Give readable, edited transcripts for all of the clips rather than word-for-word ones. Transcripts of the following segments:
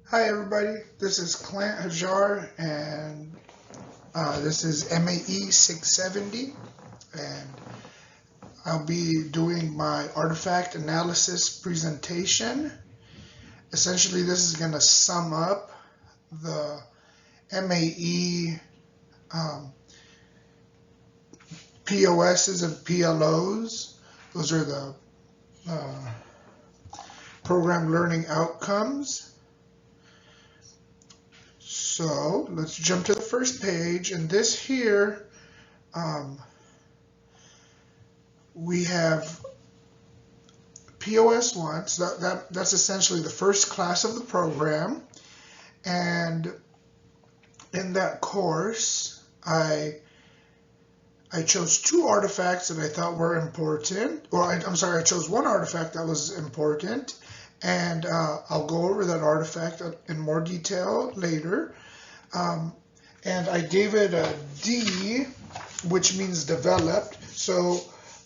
Hi everybody, this is Clint Hajar and this is MAE 670 and I'll be doing my artifact analysis presentation. Essentially this is going to sum up the MAE POSs and PLOs. Those are the uh, program learning outcomes. So let's jump to the first page, and this here we have POS 1, so that's essentially the first class of the program, and in that course I chose two artifacts that I thought were important, or I'm sorry, I chose one artifact that was important, and I'll go over that artifact in more detail later. And I gave it a D, which means developed. So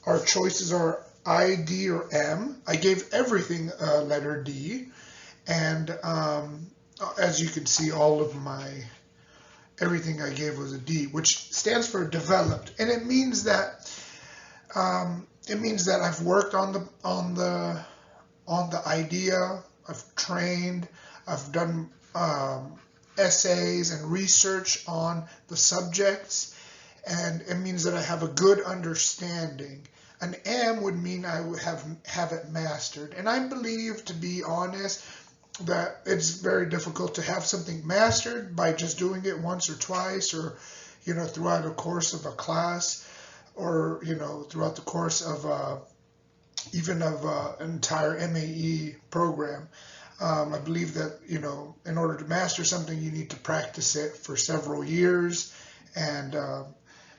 our choices are I, D, or M. I gave everything a letter D. And as you can see, everything I gave was a D, which stands for developed. And it means that I've worked on the idea, I've trained, I've done essays and research on the subjects, and it means that I have a good understanding. An M would mean I would have it mastered, and I believe, to be honest, that it's very difficult to have something mastered by just doing it once or twice, or throughout the course of a class, or throughout the course of even of an entire MAE program. I believe that, in order to master something, you need to practice it for several years. And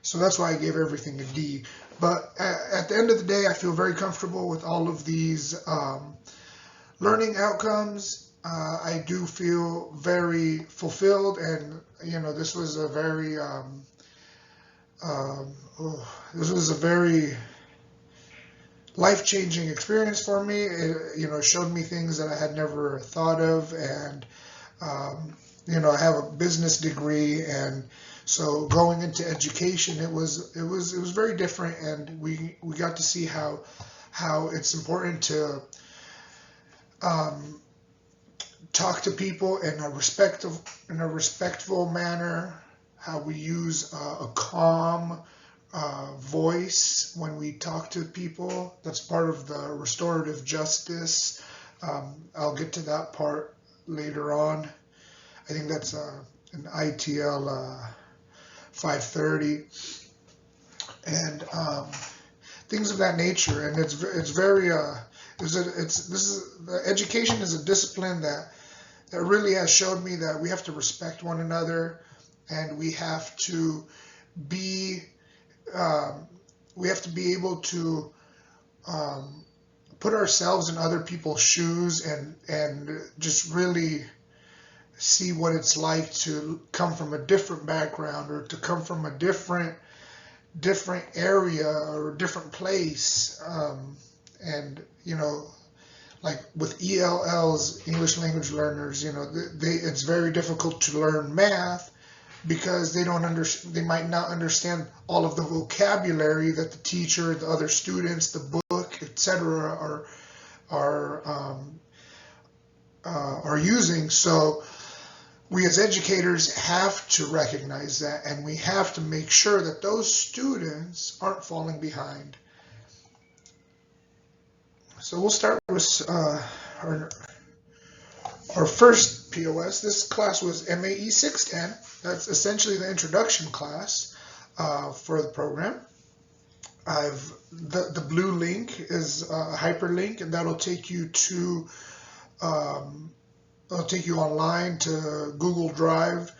so that's why I gave everything a D. But at the end of the day, I feel very comfortable with all of these learning outcomes. I do feel very fulfilled. And, this was a very, life-changing experience for me. It showed me things that I had never thought of, and I have a business degree, and so going into education, it was very different, and we got to see how it's important to talk to people in a respectful manner, how we use a calm voice when we talk to people. That's part of the restorative justice. I'll get to that part later on. I think that's an ITL 530, and things of that nature. And it's very education is a discipline that really has showed me that we have to respect one another, and we have to be able to put ourselves in other people's shoes, and just really see what it's like to come from a different background, or to come from a different area or a different place. And like with ELLs, English language learners, it's very difficult to learn math, because they might not understand all of the vocabulary that the teacher, the other students, the book, etc. are using. So we as educators have to recognize that, and we have to make sure that those students aren't falling behind. So we'll start with our first POS. This class was MAE 610. That's essentially the introduction class for the program. The blue link is a hyperlink, and that'll take you to online to Google Drive,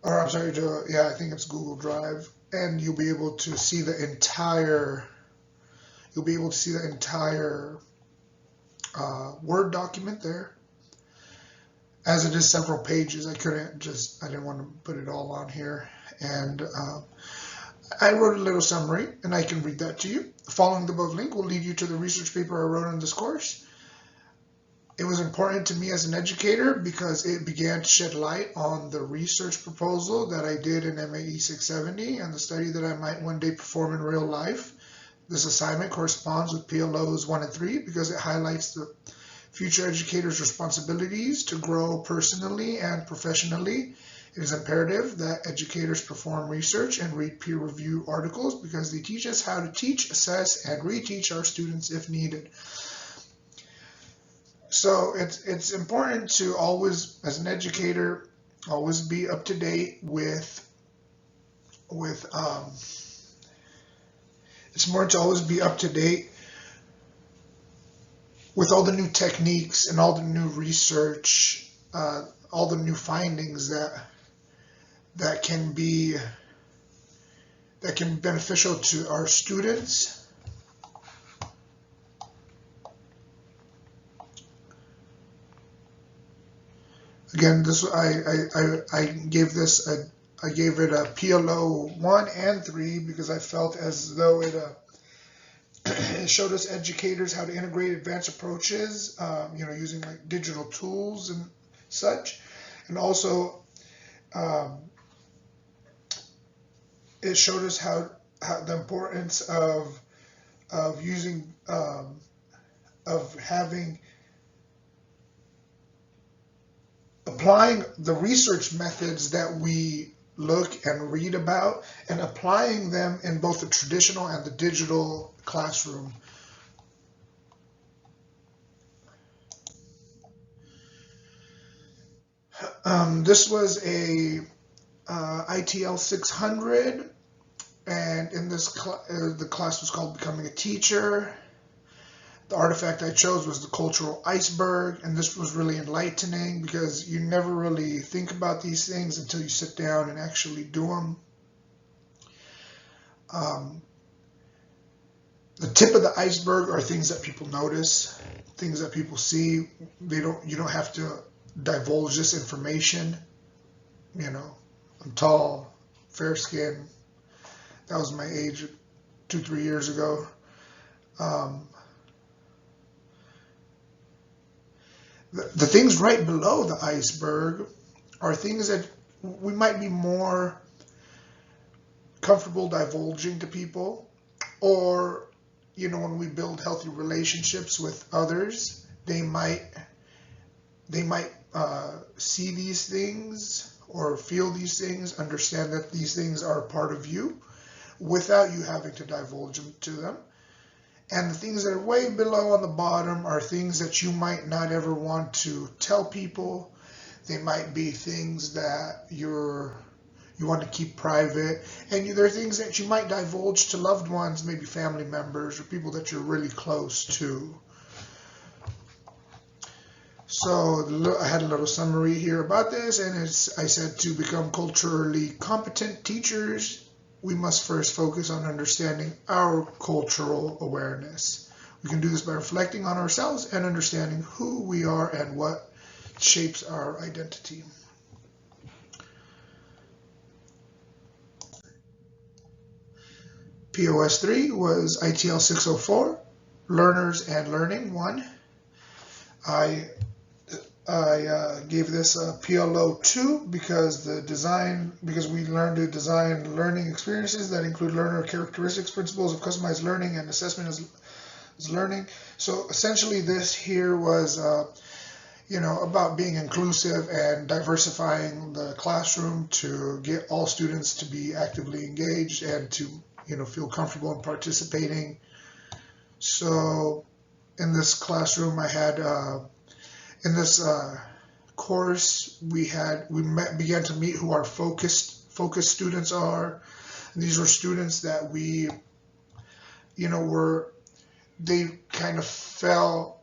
or I'm sorry, I think it's Google Drive, and you'll be able to see the entire Word document there. As it is several pages, I didn't want to put it all on here. And I wrote a little summary, and I can read that to you. Following the above link will lead you to the research paper I wrote on this course. It was important to me as an educator because it began to shed light on the research proposal that I did in MAE 670 and the study that I might one day perform in real life. This assignment corresponds with PLOs 1 and 3 because it highlights the future educators' responsibilities to grow personally and professionally. It is imperative that educators perform research and read peer-reviewed articles because they teach us how to teach, assess, and reteach our students if needed. So it's important to always, as an educator, always be up to date with it's important to always be up to date with all the new techniques and all the new research, all the new findings that can be beneficial to our students. Again, this I gave this I gave it a PLO 1 and 3 because I felt as though it showed us educators how to integrate advanced approaches, using like digital tools and such, and also it showed us how the importance of using of having applying the research methods that we look and read about and applying them in both the traditional and the digital classroom. This was a ITL 600, and in this the class was called Becoming a Teacher. The artifact I chose was the cultural iceberg, and this was really enlightening because you never really think about these things until you sit down and actually do them. The tip of the iceberg are things that people notice, things that people see. You don't have to divulge this information. I'm tall, fair skin. That was my age 2-3 years ago. The things right below the iceberg are things that we might be more comfortable divulging to people, or when we build healthy relationships with others, they might see these things or feel these things, understand that these things are a part of you without you having to divulge them to them. And the things that are way below on the bottom are things that you might not ever want to tell people. They might be things that you want to keep private. And there are things that you might divulge to loved ones, maybe family members or people that you're really close to. So I had a little summary here about this, and I said to become culturally competent teachers, we must first focus on understanding our cultural awareness. We can do this by reflecting on ourselves and understanding who we are and what shapes our identity. POS 3 was ITL 604, Learners and Learning 1. I gave this a PLO 2 because we learned to design learning experiences that include learner characteristics, principles of customized learning, and assessment as learning. So essentially this here was about being inclusive and diversifying the classroom to get all students to be actively engaged and to feel comfortable in participating. So in this classroom I had in this course, we began to meet who our focused students are. And these were students that they kind of fell,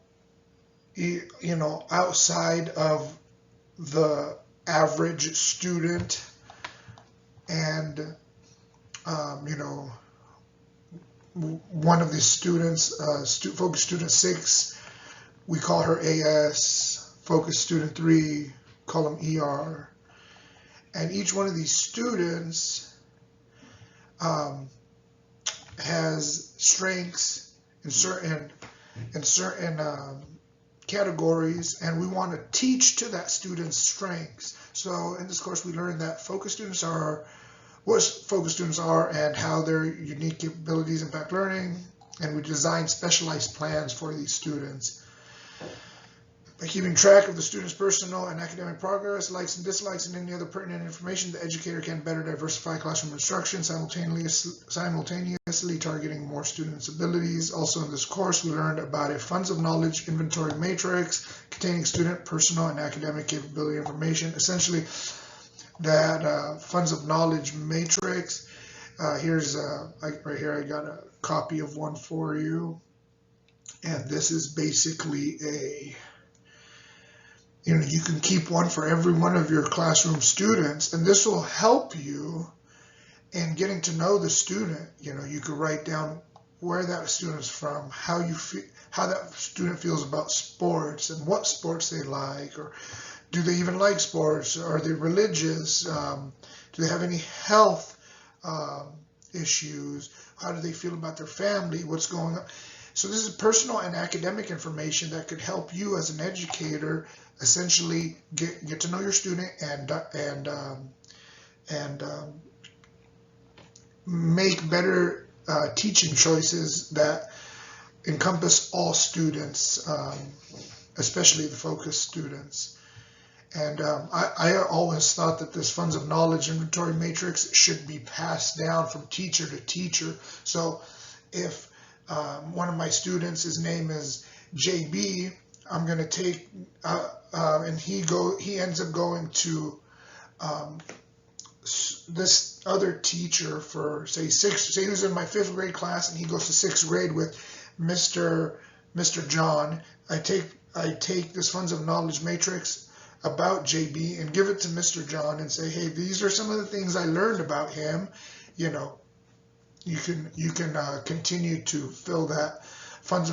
outside of the average student, and one of the students, focus student 6. We call her AS, focus student 3, call them ER. And each one of these students has strengths in certain categories, and we want to teach to that student's strengths. So in this course, we learned that what focus students are and how their unique abilities impact learning, and we design specialized plans for these students. By keeping track of the student's personal and academic progress, likes and dislikes, and any other pertinent information, the educator can better diversify classroom instruction, simultaneously targeting more students' abilities. Also in this course, we learned about a funds of knowledge inventory matrix containing student, personal, and academic capability information. Essentially, that funds of knowledge matrix. Right here, I got a copy of one for you. And this is basically you can keep one for every one of your classroom students, and this will help you in getting to know the student. You could write down where that student is from, how that student feels about sports and what sports they like, or do they even like sports? Are they religious? Do they have any health issues? How do they feel about their family? What's going on? So this is personal and academic information that could help you as an educator essentially get to know your student and make better teaching choices that encompass all students, especially the focused students. And I always thought that this funds of knowledge inventory matrix should be passed down from teacher to teacher. So if one of my students, his name is JB, I'm going to take, and he ends up going to this other teacher for say he was in my 5th grade class and he goes to 6th grade with Mr. John. I take this funds of knowledge matrix about JB and give it to Mr. John and say, hey, these are some of the things I learned about him. You can continue to fill that funds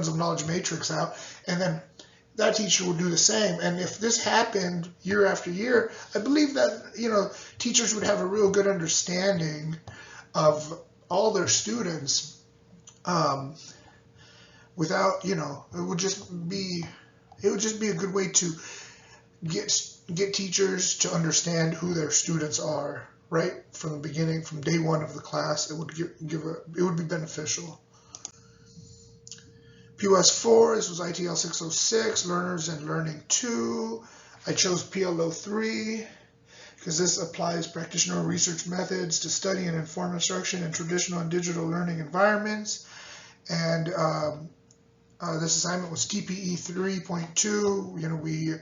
of knowledge matrix out, and then that teacher will do the same. And if this happened year after year, I believe that teachers would have a real good understanding of all their students. Without it would just be a good way to get teachers to understand who their students are right from the beginning, from day one of the class. It would it would be beneficial. POS 4, this was ITL 606, Learners and Learning 2. I chose PLO 3 because this applies practitioner research methods to study and inform instruction in traditional and digital learning environments. And this assignment was TPE 3.2. We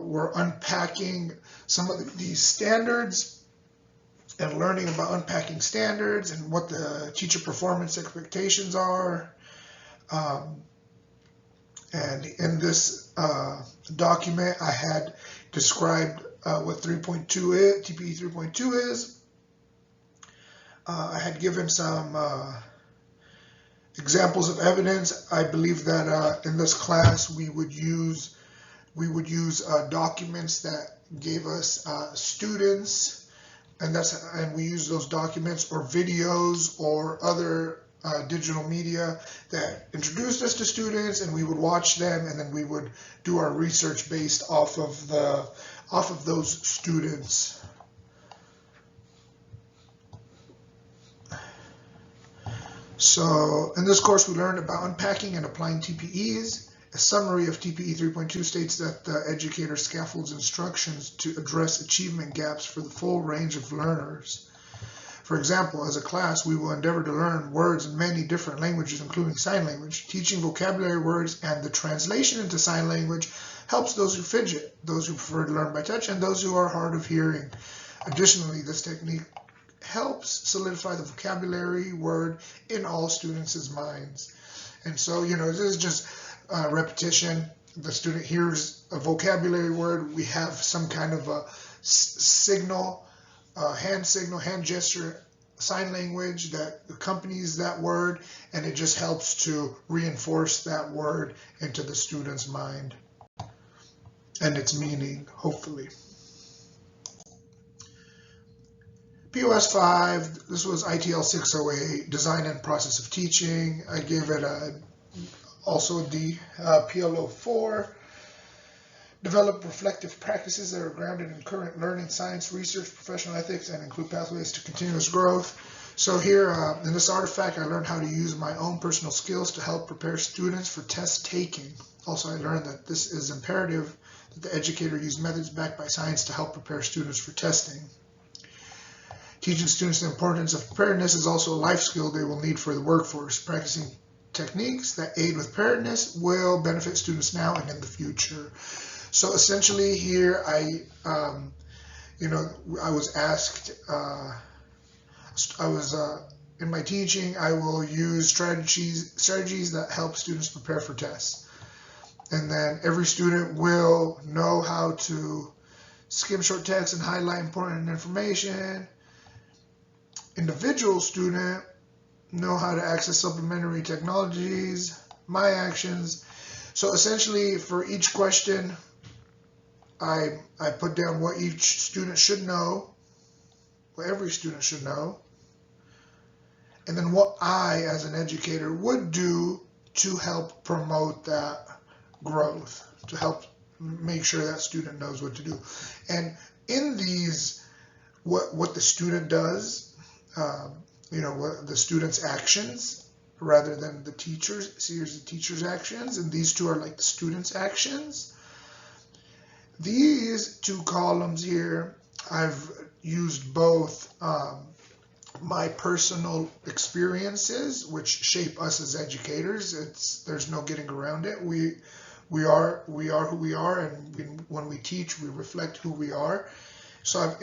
were unpacking some of these standards and learning about unpacking standards and what the teacher performance expectations are. And in this document, I had described what 3.2 is, TPE 3.2 is. I had given some examples of evidence. I believe that in this class we would use documents that gave us students, and we use those documents or videos or other digital media that introduced us to students, and we would watch them, and then we would do our research based off of those students. So in this course, we learned about unpacking and applying TPEs. A summary of TPE 3.2 states that the educator scaffolds instructions to address achievement gaps for the full range of learners. For example, as a class, we will endeavor to learn words in many different languages, including sign language. Teaching vocabulary words and the translation into sign language helps those who fidget, those who prefer to learn by touch, and those who are hard of hearing. Additionally, this technique helps solidify the vocabulary word in all students' minds. And so, this is just repetition. The student hears a vocabulary word. We have some kind of a signal, hand gesture, sign language that accompanies that word, and it just helps to reinforce that word into the student's mind and its meaning, hopefully. POS 5, this was ITL 608, Design and Process of Teaching. I gave it Also D, PLO 4, develop reflective practices that are grounded in current learning, science, research, professional ethics, and include pathways to continuous growth. So here in this artifact, I learned how to use my own personal skills to help prepare students for test taking. Also, I learned that this is imperative that the educator use methods backed by science to help prepare students for testing. Teaching students the importance of preparedness is also a life skill they will need for the workforce. Practicing techniques that aid with preparedness will benefit students now and in the future. So essentially here I was asked, in my teaching, I will use strategies that help students prepare for tests. And then every student will know how to skim short text and highlight important information. Individual student know how to access supplementary technologies, MAE actions. So essentially for each question, I put down what each student should know, what every student should know, and then what I, as an educator, would do to help promote that growth, to help make sure that student knows what to do. And in these, what the student does, what the student's actions rather than the teacher's. See, here's the teacher's actions, and these two are like the student's actions. These two columns here, I've used both my personal experiences, which shape us as educators. There's no getting around it. We are who we are, and when we teach, we reflect who we are. So I've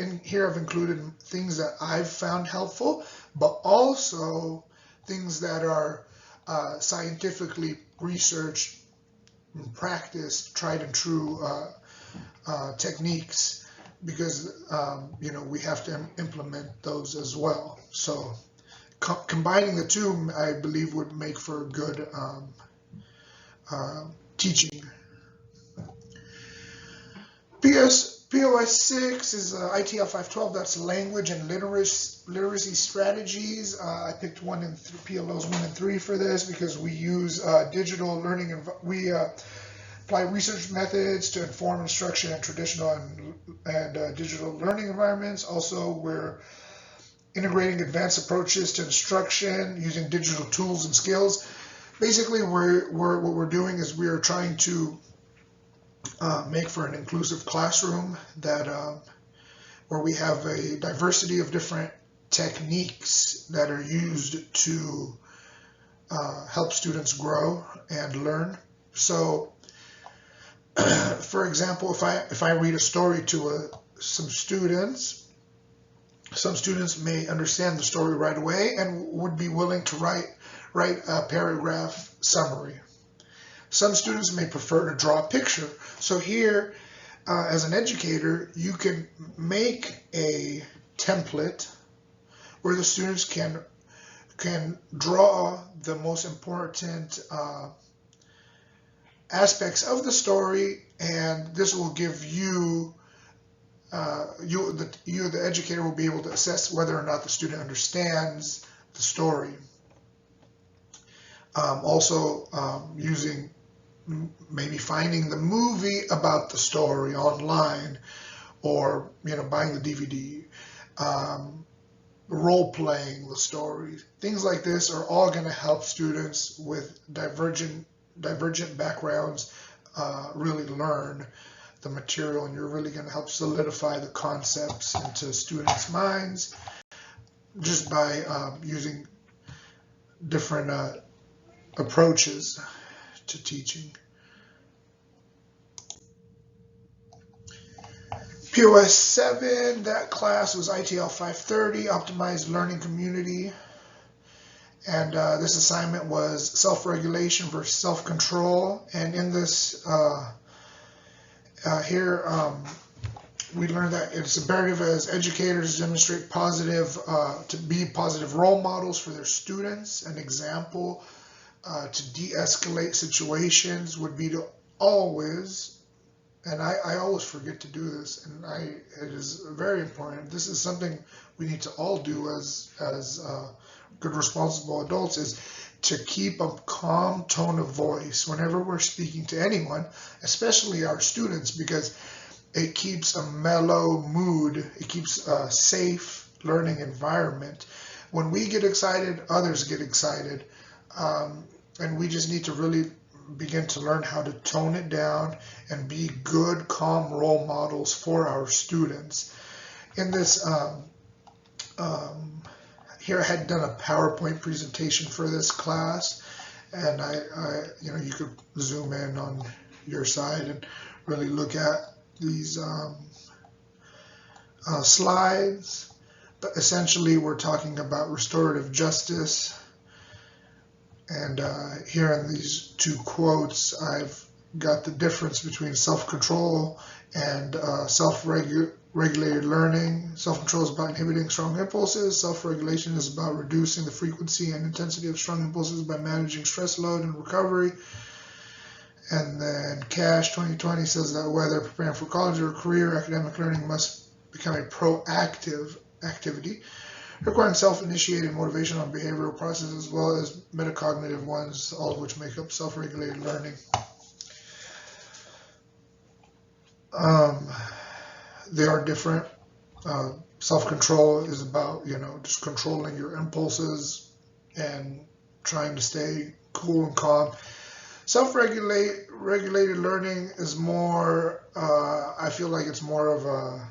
included things that I've found helpful, but also things that are scientifically researched, and practiced, tried and true techniques, because we have to implement those as well. So combining the two, I believe, would make for good teaching. POS 6 is ITL 512. That's language and literacy strategies. I picked PLOs 1 and 3 for this because we use digital learning, and we apply research methods to inform instruction in traditional and digital learning environments. Also, we're integrating advanced approaches to instruction using digital tools and skills. Basically, what we're doing is we are trying to make for an inclusive classroom that where we have a diversity of different techniques that are used to help students grow and learn. So, for example, if I read a story to some students may understand the story right away and would be willing to write a paragraph summary. Some students may prefer to draw a picture. So here, as an educator, you can make a template where the students can draw the most important aspects of the story, and this will give you, the educator will be able to assess whether or not the student understands the story. Also, using maybe finding the movie about the story online, or buying the DVD, role playing the story. Things like this are all going to help students with divergent backgrounds really learn the material, and you're really going to help solidify the concepts into students' minds just by using different approaches to teaching. POS 7, that class was ITL 530, Optimized Learning Community. And this assignment was self-regulation versus self-control. And in this, we learned that it's imperative as educators to demonstrate to be positive role models for their students. An example to de-escalate situations would be to always, and I always forget to do this, and it is very important. This is something we need to all do as good responsible adults, is to keep a calm tone of voice whenever we're speaking to anyone, especially our students, because it keeps a mellow mood. It keeps a safe learning environment. When we get excited, others get excited. And we just need to really begin to learn how to tone it down and be good, calm role models for our students. In this, here I had done a PowerPoint presentation for this class, and you could zoom in on your side and really look at these slides. But essentially, we're talking about restorative justice. And here in these two quotes, I've got the difference between self-control and self-regulated learning. Self-control is about inhibiting strong impulses. Self-regulation is about reducing the frequency and intensity of strong impulses by managing stress load and recovery. And then Cash 2020 says that whether preparing for college or career, academic learning must become a proactive activity, requiring self-initiated motivation on behavioral processes as well as metacognitive ones, all of which make up self-regulated learning. They are different. Self-control is about, just controlling your impulses and trying to stay cool and calm. Self-regulated learning is more, I feel like it's more of a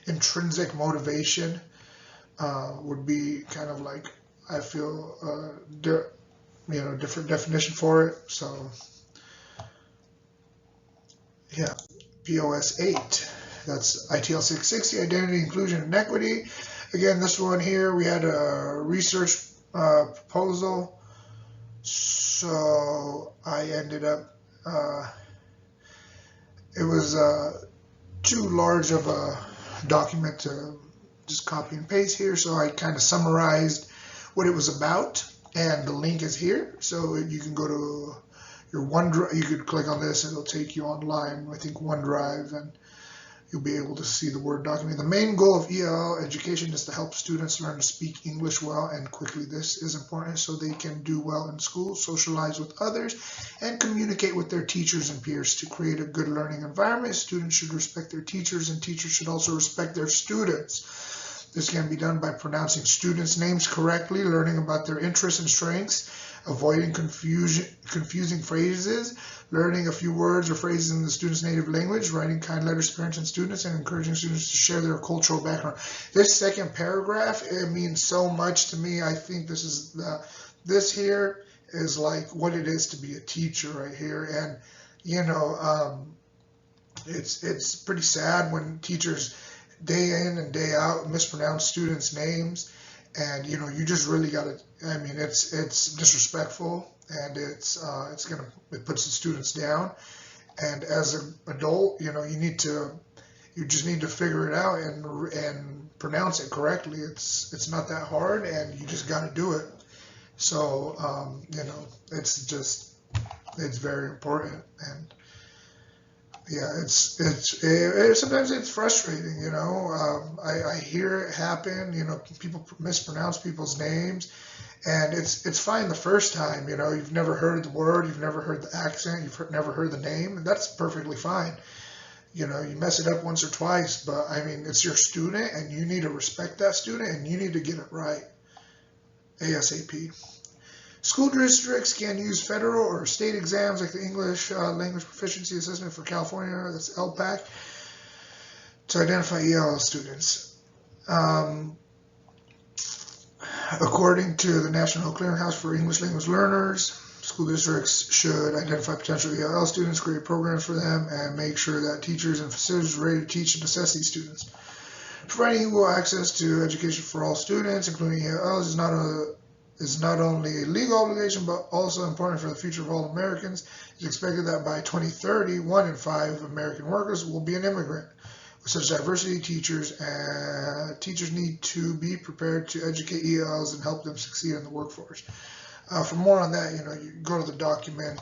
intrinsic motivation. Would be kind of like, I feel, different definition for it. So, yeah, POS 8. That's ITL 660, Identity, Inclusion, and Equity. Again, this one here, we had a research proposal. So I ended up, it was too large of a document to just copy and paste here, so I kind of summarized what it was about, and the link is here. So you can go to your OneDrive, you could click on this and it'll take you online, I think OneDrive, and you'll be able to see the Word document. The main goal of ELL education is to help students learn to speak English well and quickly. This is important so they can do well in school, socialize with others, and communicate with their teachers and peers. To create a good learning environment, students should respect their teachers, and teachers should also respect their students. This can be done by pronouncing students' names correctly, learning about their interests and strengths, avoiding confusing phrases, learning a few words or phrases in the student's native language, writing kind letters to parents and students, and encouraging students to share their cultural background. This second paragraph, it means so much to me. I think this here is like what it is to be a teacher right here. And, it's pretty sad when teachers day in and day out mispronounce students' names. And you just really got to. I mean, it's disrespectful, and it puts the students down. And as an adult, you just need to figure it out and pronounce it correctly. It's not that hard, and you just got to do it. So it's very important. And yeah, sometimes it's frustrating, I hear it happen, people mispronounce people's names, and it's fine the first time, you've never heard the word, you've never heard the accent, you've never heard the name, and that's perfectly fine. You mess it up once or twice, but I mean, it's your student, and you need to respect that student, and you need to get it right ASAP. School districts can use federal or state exams like the English Language Proficiency Assessment for California, that's LPAC, to identify ELL students. According to the National Clearinghouse for English Language Learners, school districts should identify potential ELL students, create programs for them, and make sure that teachers and facilities are ready to teach and assess these students. Providing equal access to education for all students, including ELLs, is not only a legal obligation, but also important for the future of all Americans. It's expected that by 2030, 1 in 5 American workers will be an immigrant. With such diversity, teachers need to be prepared to educate ELLs and help them succeed in the workforce. For more on that, you go to the document.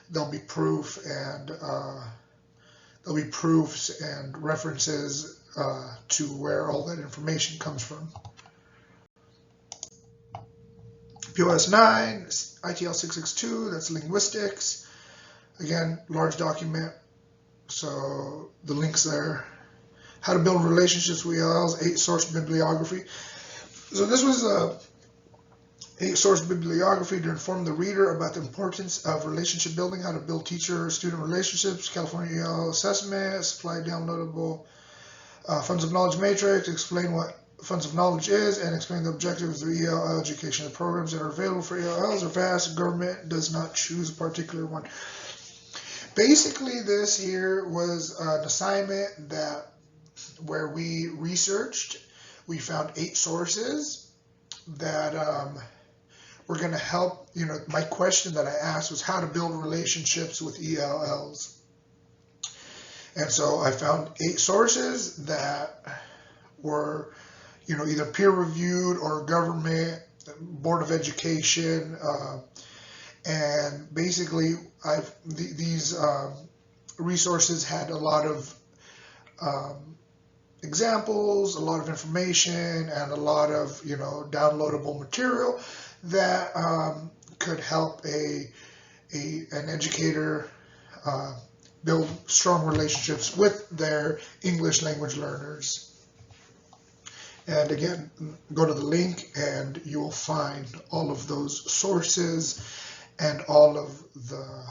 There'll be proof, and there'll be proofs and references to where all that information comes from. POS 9, ITL 662, that's linguistics. Again, large document, so the links there. How to build relationships with ELLs, 8 source bibliography. So this was a 8 source bibliography to inform the reader about the importance of relationship building, how to build teacher-student relationships, California EL assessment, supply downloadable funds of knowledge matrix, explain what funds of knowledge is, and explain the objectives of the EL education. The programs that are available for ELLs are vast. Government does not choose a particular one. Basically, this here was an assignment where we researched. We found 8 sources that were going to help. My question that I asked was how to build relationships with ELLs. And so I found 8 sources that were, either peer-reviewed or government, Board of Education, and basically these resources had a lot of examples, a lot of information, and a lot of downloadable material that could help an educator build strong relationships with their English language learners. And again, go to the link and you will find all of those sources and all of the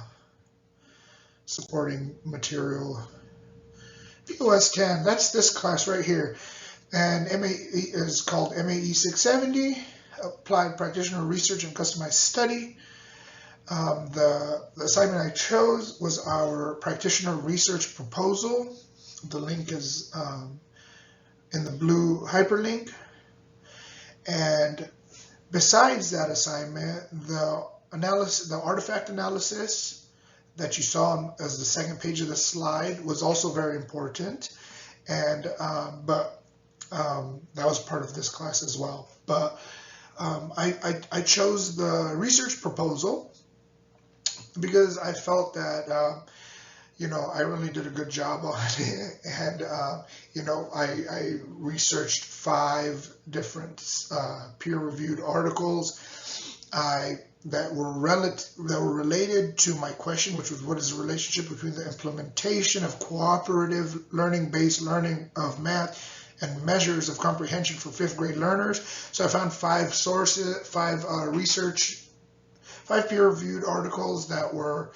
supporting material. POS 10, that's this class right here. And MAE is called MAE 670, Applied Practitioner Research and Customized Study. The assignment I chose was our practitioner research proposal. The link is in the blue hyperlink. And besides that assignment, the artifact analysis that you saw as the second page of the slide was also very important, and that was part of this class as well. But I chose the research proposal because I felt that I really did a good job on it, and I researched 5 different peer-reviewed articles that were related to my question, which was what is the relationship between the implementation of cooperative learning-based learning of math and measures of comprehension for 5th grade learners. So I found 5 sources, 5 peer-reviewed articles that were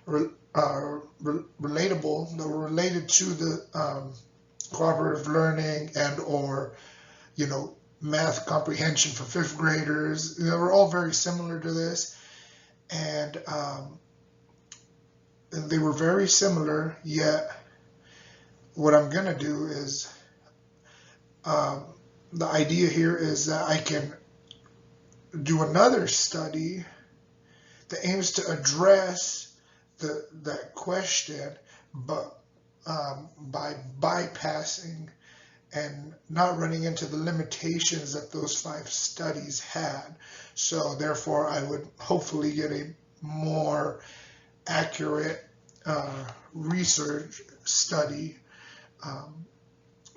relatable, that were related to the cooperative learning and or math comprehension for 5th graders. They were all very similar to this, and they were very similar, yet what I'm going to do is, the idea here is that I can do another study that aims to address that question, but by bypassing and not running into the limitations that those 5 studies had. So therefore, I would hopefully get a more accurate research study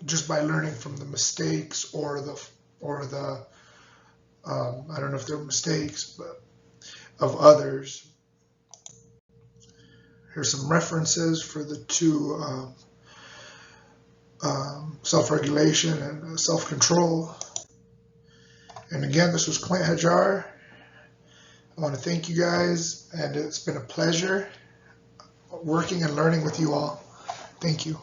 just by learning from the mistakes or the I don't know if they're mistakes, but of others. Here's some references for the 2 self-regulation and self-control. And again, this was Clint Hajar. I want to thank you guys, and it's been a pleasure working and learning with you all. Thank you.